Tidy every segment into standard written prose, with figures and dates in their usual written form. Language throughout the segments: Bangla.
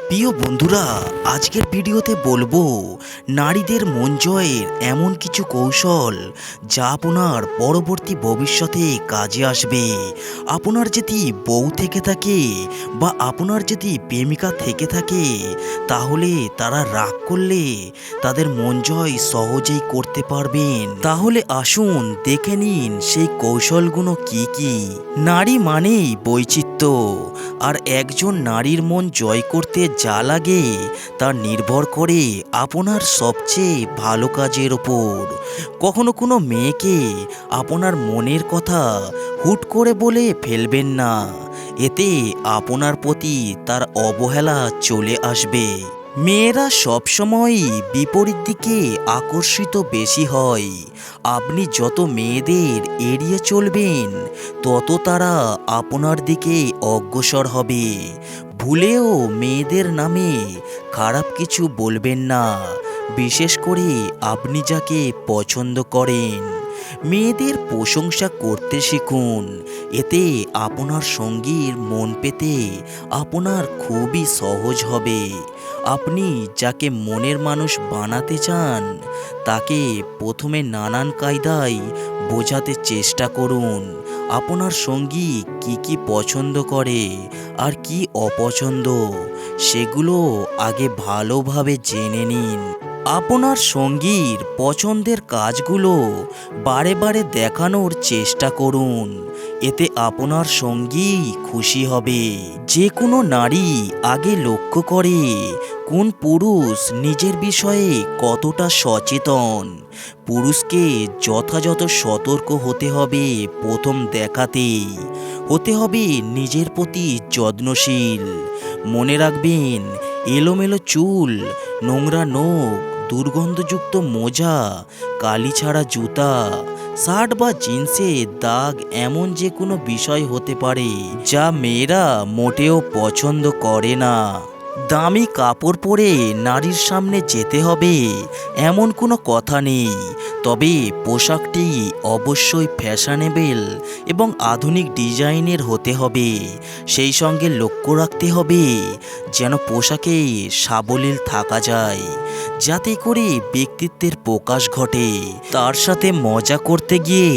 প্রিয় বন্ধুরা, আজকের ভিডিওতে বলবো নারীদের মন জয়ের এমন কিছু কৌশল যা আপনার পরবর্তী ভবিষ্যতে কাজে আসবে। আপনার যদি বউ থেকে থাকে বা আপনার যদি প্রেমিকা থেকে থাকে, তাহলে তারা রাগ করলে তাদের মন জয় সহজেই করতে পারবেন। তাহলে আসুন দেখে নিন সেই কৌশলগুলো কি কি। নারী মানেই বৈচিত্র্য, আর একজন নারীর মন জয় করতে যা লাগে তা নির্ভর করে আপনার সবচেয়ে ভালো কাজের ওপর। কখনো কোনো মেয়েকে আপনার মনের কথা হুট করে বলে ফেলবেন না, এতে আপনার প্রতি তার অবহেলা চলে আসবে। মেয়েরা সবসময়ই বিপরীত দিকে আকর্ষিত বেশি হয়। আপনি যত মেয়েদের এড়িয়ে চলবেন, তত তারা আপনার দিকে অগ্রসর হবে। ভুলেও মেয়েদের নামে খারাপ কিছু বলবেন না, বিশেষ করে আপনি যাকে পছন্দ করেন। মেয়েদের প্রশংসা করতে শিখুন, এতে আপনার সঙ্গীর মন পেতে আপনার খুবই সহজ হবে। আপনি যাকে মনের মানুষ বানাতে চান, তাকে প্রথমে নানান কায়দায় বোঝাতে চেষ্টা করুন। আপনার সঙ্গী কি কি পছন্দ করে আর কি অপছন্দ, সেগুলো আগে ভালোভাবে জেনে নিন। আপনার সঙ্গীর পছন্দের কাজগুলো বারে বারে দেখানোর চেষ্টা করুন, এতে আপনার সঙ্গী খুশি হবে। যে কোনো নারী আগে লক্ষ্য করে কোন পুরুষ নিজের বিষয়ে কতটা সচেতন। পুরুষকে যথাযথ সতর্ক হতে হবে প্রথম দেখাতেই। হতে হবে নিজের প্রতি যত্নশীল। মনে রাখবেন, এলোমেলো চুল, নোংরা নখ, দুর্গন্ধযুক্ত মোজা, কালি ছাড়া জুতা, শার্ট বা জিন্সের দাগ এমন যে কোনো বিষয় হতে পারে যা মেয়েরা মোটেও পছন্দ করে না। দামি কাপড় পরে নারীর সামনে যেতে হবে এমন কোনো কথা নেই, তবে পোশাকটি অবশ্যই ফ্যাশনেবল এবং আধুনিক ডিজাইনের হতে হবে। সেই সঙ্গে লক্ষ্য রাখতে হবে যেন পোশাকে সাবলীল থাকা যায়, যাতে করে ব্যক্তিত্বের প্রকাশ ঘটে। তার সাথে মজা করতে গিয়ে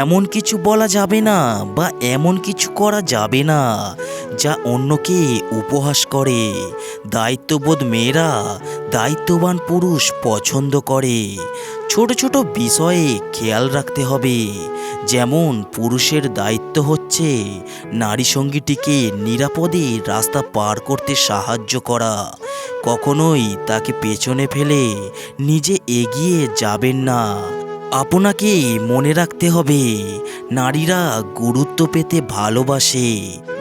এমন কিছু বলা যাবে না বা এমন কিছু করা যাবে না যা অন্যকে উপহাস করে। দায়িত্ববোধ মেয়েরা দায়িত্ববান পুরুষ পছন্দ করে। ছোট ছোট বিষয়ে খেয়াল রাখতে হবে, যেমন পুরুষের দায়িত্ব হচ্ছে নারী সঙ্গীটিকে নিরাপদে রাস্তা পার করতে সাহায্য করা। কখনোই তাকে পেছনে ফেলে নিজে এগিয়ে যাবেন না। আপনাকে মনে রাখতে হবে, নারীরা গুরুত্ব পেতে ভালোবাসে।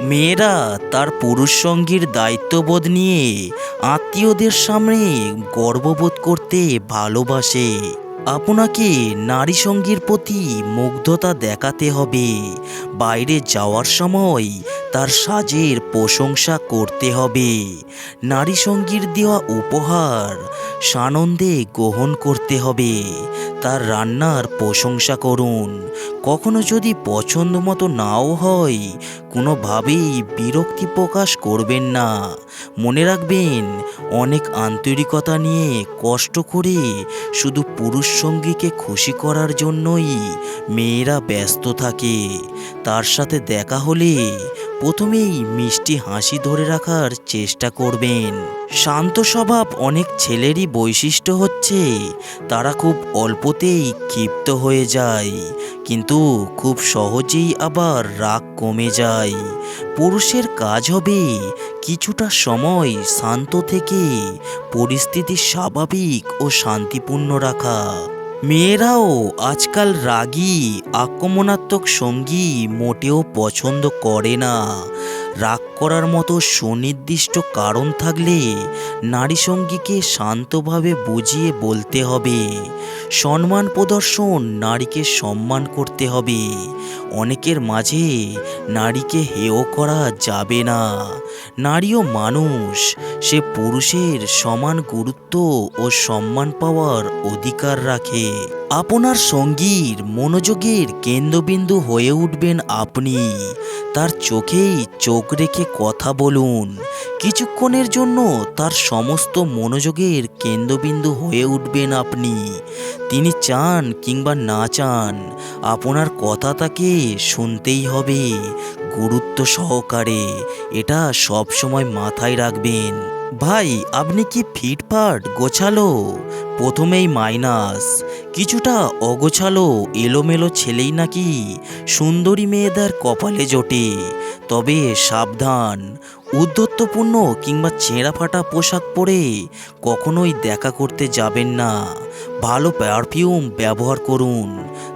মেয়েরা তার পুরুষ সঙ্গীর দায়িত্ববোধ নিয়ে আত্মীয়দের সামনে গর্ববোধ করতে ভালোবাসে। আপনাকে নারী সঙ্গীর প্রতি মুগ্ধতা দেখাতে হবে। বাইরে যাওয়ার সময় তার সাজের প্রশংসা করতে হবে। নারী সঙ্গীর দেওয়া উপহার সানন্দে গ্রহণ করতে হবে। তার রান্নার প্রশংসা করুন। কখনো যদি পছন্দ মতো নাও হয়, কোনোভাবেই বিরক্তি প্রকাশ করবেন না। মনে রাখবেন, অনেক আন্তরিকতা নিয়ে কষ্ট করে শুধু পুরুষ সঙ্গীকে খুশি করার জন্যই মেয়েরা ব্যস্ত থাকে। তার সাথে দেখা হলে প্রথমেই মিষ্টি হাসি ধরে রাখার চেষ্টা করবেন। শান্ত স্বভাব অনেক ছেলেরই বৈশিষ্ট্য হচ্ছে তারা খুব অল্পতেই ক্ষিপ্ত হয়ে যায়, কিন্তু খুব সহজেই আবার রাগ কমে যায়। পুরুষের কাজ হবে কিছুটা সময় শান্ত থেকে পরিস্থিতি স্বাভাবিক ও শান্তিপূর্ণ রাখা। মেয়েরাও আজকাল রাগী আক্রমণাত্মক সঙ্গী মোটেও পছন্দ করে না। রাগ করার মতো সুনির্দিষ্ট কারণ থাকলে নারী সঙ্গীকে শান্তভাবে বুঝিয়ে বলতে হবে। সম্মান প্রদর্শন, নারীকে সম্মান করতে হবে। অনেকের মাঝে নারীকে হেয় করা যাবে না। নারীও মানুষ, সে পুরুষের সমান গুরুত্ব ও সম্মান পাওয়ার অধিকার রাখে। আপনার সঙ্গীর মনোযোগের কেন্দ্রবিন্দু হয়ে উঠবেন আপনি। তার চোখেই চোখ রেখে কথা বলুন। কিছুক্ষণের জন্য তার সমস্ত মনোযোগের কেন্দ্রবিন্দু হয়ে উঠবেন আপনি। তিনি চান কিংবা না চান, আপনার কথা তাকে শুনতেই হবে গুরুত্ব সহকারে। এটা সব সময় মাথায় রাখবেন। ভাই, আপনি কি ফিটফাট গোছালো? প্রথমেই মাইনাস। কিছুটা অগোছালো এলোমেলো ছেলেই নাকি সুন্দরী মেয়েদের কপালে জোটে। তবে সাবধান, উদ্ধত্যপূর্ণ কিংবা ছেঁড়া ফাটা পোশাক পরে কখনোই দেখা করতে যাবেন না। ভালো পারফিউম ব্যবহার করুন,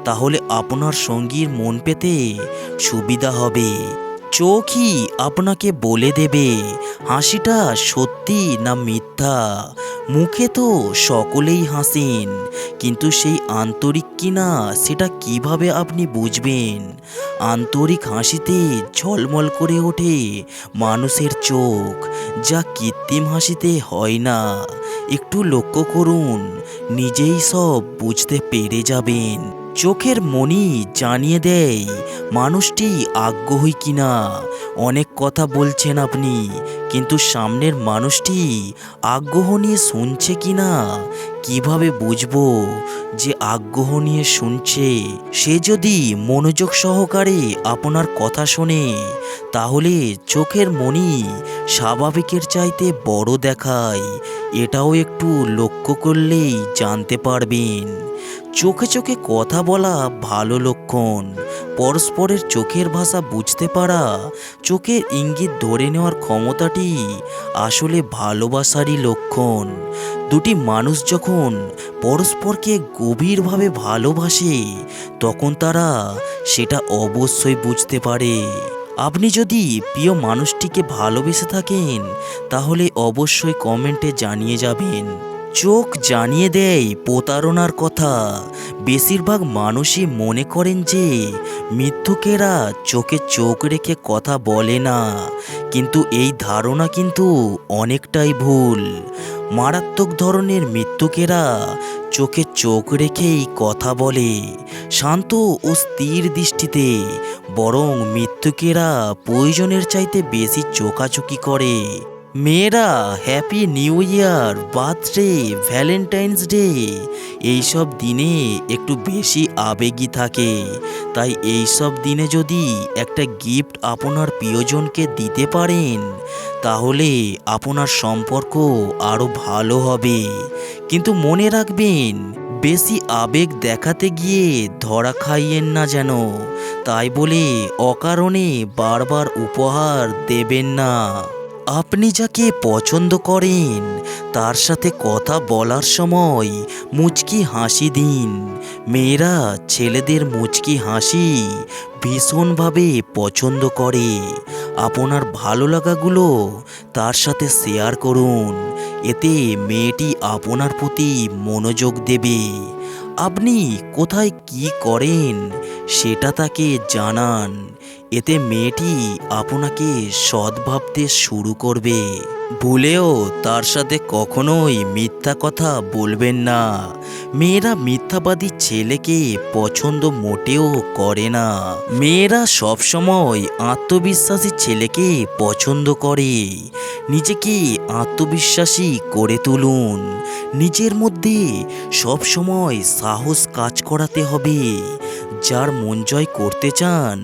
তাহলে আপনার সঙ্গীর মন পেতে সুবিধা হবে। চোখই আপনাকে বলে দেবে হাসিটা সত্যি না মিথ্যা। মুখে তো সকলেই হাসেন, কিন্তু সেই আন্তরিক কিনা সেটা কিভাবে আপনি বুঝবেন? আন্তরিক হাসিতে ঝলমল করে ওঠে মানুষের চোখ, যা কৃত্রিম হাসিতে হয় না। একটু লক্ষ্য করুন, নিজেই সব বুঝতে পেরে যাবেন। চোখের মনি জানিয়ে দেয় মানুষটি আগ্রহী কিনা। অনেক কথা বলছেন আপনি, কিন্তু সামনের মানুষটি আগ্রহ নিয়ে শুনছে কিনা কিভাবে বুঝবো যে আগ্রহ নিয়ে শুনছে? সে যদি মনোযোগ সহকারে আপনার কথা শোনে, তাহলে চোখের মনি স্বাভাবিকের চাইতে বড় দেখায়। এটাও একটু লক্ষ্য করলেই জানতে পারবেন। চোখে চোখে কথা বলা ভালো লক্ষণ। পরস্পরের চোখের ভাষা বুঝতে পারা, চোখের ইঙ্গিত ধরে নেওয়ার ক্ষমতাটি আসলে ভালোবাসারই লক্ষণ। দুটি মানুষ যখন পরস্পরকে গভীরভাবে ভালোবাসে, তখন তারা সেটা অবশ্যই বুঝতে পারে। আপনি যদি প্রিয় মানুষটিকে ভালোবেসে থাকেন, তাহলে অবশ্যই কমেন্টে জানিয়ে যাবেন। চোখ জানিয়ে দেয় প্রতারণার কথা। বেশিরভাগ মানুষই মনে করেন যে মিথ্যুকেরা চোখে চোখ রেখে কথা বলে না, কিন্তু এই ধারণা কিন্তু অনেকটাই ভুল। মারাত্মক ধরনের মিথ্যুকেরা চোখে চোখ রেখেই কথা বলে, শান্ত ও স্থির দৃষ্টিতে। বরং মিথ্যুকেরা প্রয়োজনের চাইতে বেশি চোখাচোখি করে। মেয়েরা happy new year, birthday, Valentine's day এইসব দিনে একটু বেশি আবেগী থাকে। তাই এইসব দিনে যদি একটা গিফট আপনার প্রিয়জনকে দিতে পারেন, তাহলে আপনার সম্পর্ক আরও ভালো হবে। কিন্তু মনে রাখবেন, বেশি আবেগ দেখাতে গিয়ে ধরা খাইয়েন না যেন। তাই বলে অকারণে বারবার উপহার দেবেন না। আপনি যাকে পছন্দ করেন, তার সাথে কথা বলার সময় মুচকি হাসি দিন। মেয়েরা ছেলেদের মুচকি হাসি ভীষণভাবে পছন্দ করে। আপনার ভালো লাগাগুলো তার সাথে শেয়ার করুন, এতে মেয়েটি আপনার প্রতি মনোযোগ দেবে। আপনি কোথায় কি করেন সেটা তাকে জানান, এতে মেয়েটি আপনাকে সৎ ভাবতে শুরু করবে। ভুলেও তার সাথে কখনোই মিথ্যা কথা বলবেন না। মেয়েরা মিথ্যাবাদী ছেলেকে পছন্দ মোটেও করে না। মেয়েরা সবসময় আত্মবিশ্বাসী ছেলেকে পছন্দ করে। নিজেকে আত্মবিশ্বাসী করে তুলুন। নিজের মধ্যে সবসময় সাহস কাজ করাতে হবে। যার মন জয় করতে চান,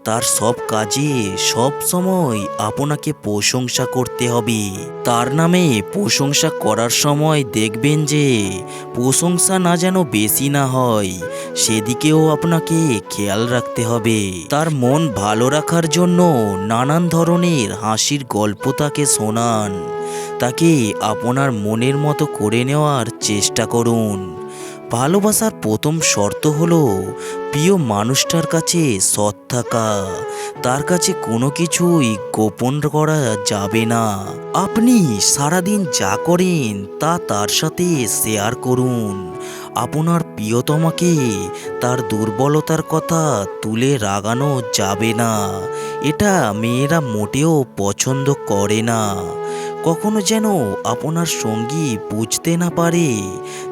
তার সব কাজে সব সময় আপনাকে প্রশংসা করতে হবে। তার নামে প্রশংসা করার সময় দেখবেন যে প্রশংসা না যেন বেশি না হয়, সেদিকেও আপনাকে খেয়াল রাখতে হবে। তার মন ভালো রাখার জন্য নানান ধরনের হাসির গল্প তাকে শোনান। তাকে আপনার মনের মতো করে নেওয়ার চেষ্টা করুন। ভালোবাসার প্রথম শর্ত হলো প্রিয় মানুষটার কাছে সৎ থাকা। তার কাছে কোনো কিছুই গোপন করা যাবে না। আপনি সারাদিন যা করেন তা তার সাথে শেয়ার করুন। আপনার প্রিয়তমাকে তার দুর্বলতার কথা তুলে রাগানো যাবে না। এটা মেয়েরা মোটেও পছন্দ করে না। কখনো যেন আপনার সঙ্গী বুঝতে না পারে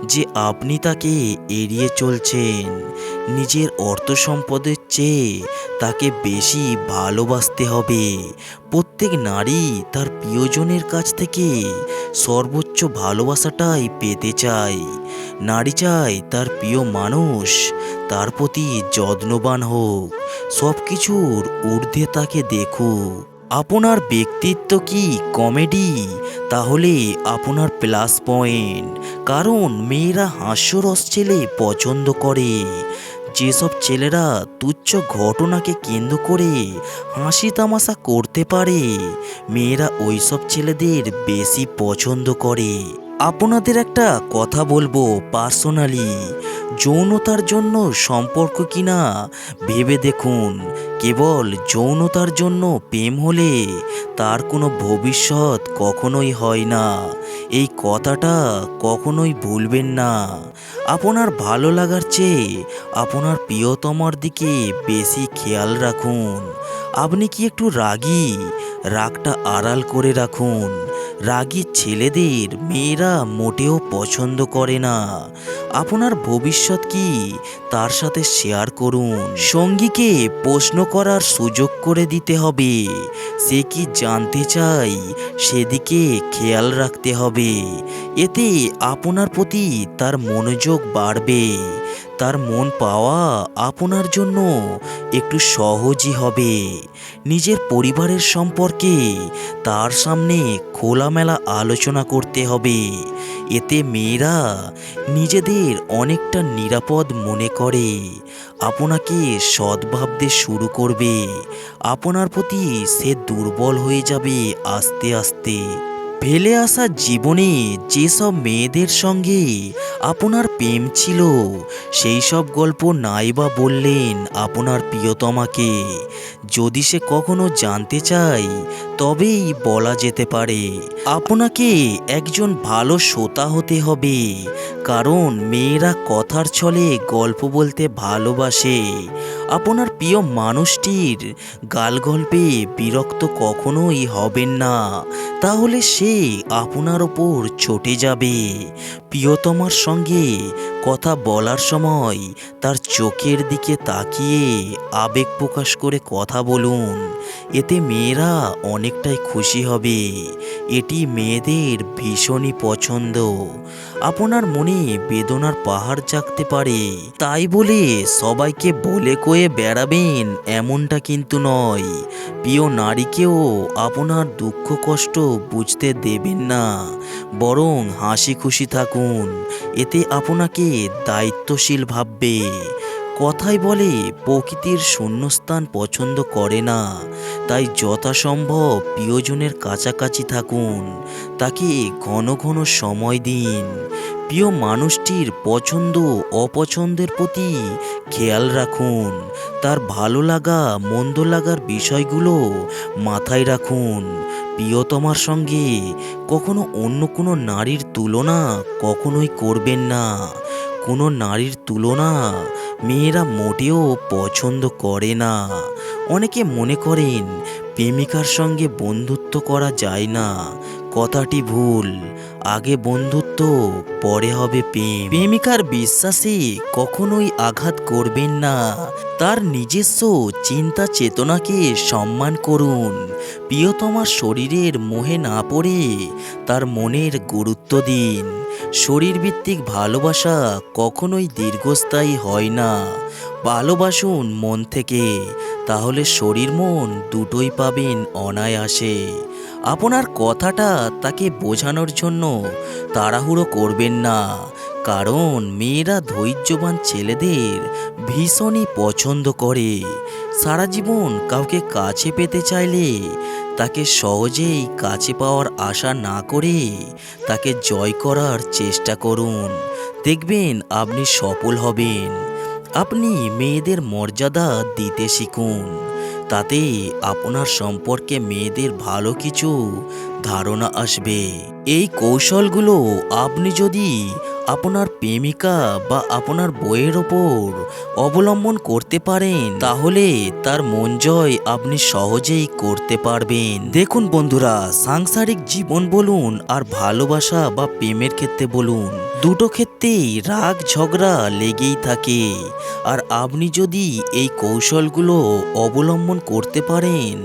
যে আপনি তাকে এড়িয়ে চলছেন। নিজের অর্থ সম্পদের চেয়ে তাকে বেশি ভালোবাসতে হবে। প্রত্যেক নারী তার প্রিয়জনের কাছ থেকে সর্বোচ্চ ভালোবাসাটাই পেতে চায়। নারী চায় তার প্রিয় মানুষ তার প্রতি যত্নবান হোক, সব কিছুর ঊর্ধ্বে তাকে দেখুক। আপনার ব্যক্তিত্ব কি কমেডি? তাহলে আপনার প্লাস পয়েন্ট, কারণ মেয়েরা হাস্যরস ছেলে পছন্দ করে। যেসব ছেলেরা তুচ্ছ ঘটনাকে কেন্দ্র করে হাসি তামাশা করতে পারে, মেয়েরা ওইসব ছেলেদের বেশি পছন্দ করে। আপনাদের একটা কথা বলবো পার্সোনালি, যৌনতার জন্য সম্পর্ক কিনা ভেবে দেখুন। কেবল যৌনতার জন্য প্রেম হলে তার কোনো ভবিষ্যৎ কখনোই হয় না। এই কথাটা কখনোই ভুলবেন না। আপনার ভালো লাগার চেয়ে আপনার প্রিয়তমার দিকে বেশি খেয়াল রাখুন। আপনি কি একটু রাগী? রাগটা আড়াল করে রাখুন। রাগী ছেলেদের মেয়েরা মোটেও পছন্দ করে না। আপনার ভবিষ্যৎ কি তার সাথে শেয়ার করুন। সঙ্গীকে প্রশ্ন করার সুযোগ করে দিতে হবে। সে কি জানতে চায় সেদিকে খেয়াল রাখতে হবে। এতে আপনার প্রতি তার মনোযোগ বাড়বে। তার মন পাওয়া আপনার জন্য একটু সহজই হবে। নিজের পরিবারের সম্পর্কে তার সামনে খোলামেলা আলোচনা করতে হবে। এতে মেয়েরা নিজেদের অনেকটা নিরাপদ মনে করে, আপনাকে সৎ ভাবতে শুরু করবে। আপনার প্রতি সে দুর্বল হয়ে যাবে আস্তে আস্তে। ফেলে আসা জীবনে যেসব মেয়েদের সঙ্গে আপনার প্রেম ছিল, সেই সব গল্প নাই বা বললেন আপনার প্রিয়তমাকে। যদি সে কখনো জানতে চায় তবেই বলা যেতে পারে। আপনাকে একজন ভালো শ্রোতা হতে হবে, কারণ মেয়েরা কথার ছলে গল্প বলতে ভালোবাসে। আপনার প্রিয় মানুষটির গালগল্পে বিরক্ত কখনোই হবেন না, তাহলে সে আপনার ওপর চটে যাবে। প্রিয়তমার সঙ্গে কথা বলার সময় তার চোখের দিকে তাকিয়ে আবেগ প্রকাশ করে কথা বলুন। এতে মেয়েরা অনেকটাই খুশি হবে। এটি মেয়েদের ভীষণই পছন্দ। আপনার মনে বেদনার পাহাড় জাগতে পারে, তাই বলে সবাইকে বলে কয়ে বেড়াবেন এমনটা কিন্তু নয়। প্রিয় নারীকেও আপনার দুঃখ কষ্ট বুঝতে দেবেন না, বরং হাসি খুশি থাকুন। এতে আপনাকে দায়িত্বশীল ভাববে। কথাই বলে প্রকৃতির শূন্যস্থান পছন্দ করে না, তাই যথাসম্ভব প্রিয়জনের কাছাকাছি থাকুন। তাকে ঘন ঘন সময় দিন। প্রিয় মানুষটির পছন্দ অপছন্দের প্রতি খেয়াল রাখুন। তার ভালো লাগা মন্দ লাগার বিষয়গুলো মাথায় রাখুন। প্রিয়তমার সঙ্গে কখনো অন্য কোনো নারীর তুলনা কখনোই করবেন না। কোনো নারীর তুলনা মেয়েরা মোটেও পছন্দ করে না। অনেকে মনে করেন প্রেমিকার সঙ্গে বন্ধুত্ব করা যায় না। কথাটি ভুল। আগে বন্ধুত্ব, পরে হবে প্রেম। প্রেমিকার বিশ্বাসে কখনোই আঘাত করবেন না। তার নিজস্ব চিন্তা চেতনাকে সম্মান করুন। প্রিয়তমার শরীরের মোহে না পড়ে তার মনের গুরুত্ব দিন। শরীরভিত্তিক ভালোবাসা কখনোই দীর্ঘস্থায়ী হয় না। ভালোবাসুন মন থেকে, তাহলে শরীর মন দুটোই পাবেন অনায়াসে। আপনার কথাটা তাকে বোঝানোর জন্য তাড়াহুড়ো করবেন না, কারণ মেয়েরা ধৈর্যবান ছেলেদের ভীষণই পছন্দ করে। সারা জীবন কাউকে কাছে পেতে চাইলে তাকে সহজেই কাছে পাওয়ার আশা না করে তাকে জয় করার চেষ্টা করুন। দেখবেন আপনি সফল হবেন। আপনি মেয়েদের মর্যাদা দিতে শিখুন, তাতে আপনার সম্পর্কে মেয়েদের ভালো কিছু ধারণা আসবে। এই কৌশলগুলো আপনি যদি আপনার প্রেমিকা বা আপনার বইয়ের ওপর অবলম্বন করতে পারেন, তাহলে তার মন জয় আপনি সহজেই করতে পারবেন। দেখুন বন্ধুরা, সাংসারিক জীবন বলুন আর ভালোবাসা বা প্রেমের ক্ষেত্রে বলুন, দুটো ক্ষেত্রেই রাগ ঝগড়া লেগেই থাকে। আর আপনি যদি এই কৌশলগুলো অবলম্বন করতে পারেন,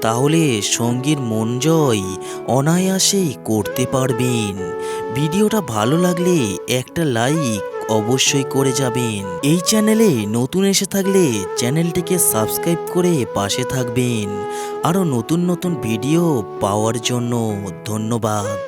তাহলে সঙ্গীর মন জয় অনায়াসেই করতে পারবেন। ভিডিওটা ভালো লাগলে একটা লাইক অবশ্যই করে যাবেন। এই চ্যানেলে নতুন এসে থাকলে চ্যানেলটিকে সাবস্ক্রাইব করে পাশে থাকবেন আরও নতুন নতুন ভিডিও পাওয়ার জন্য। ধন্যবাদ।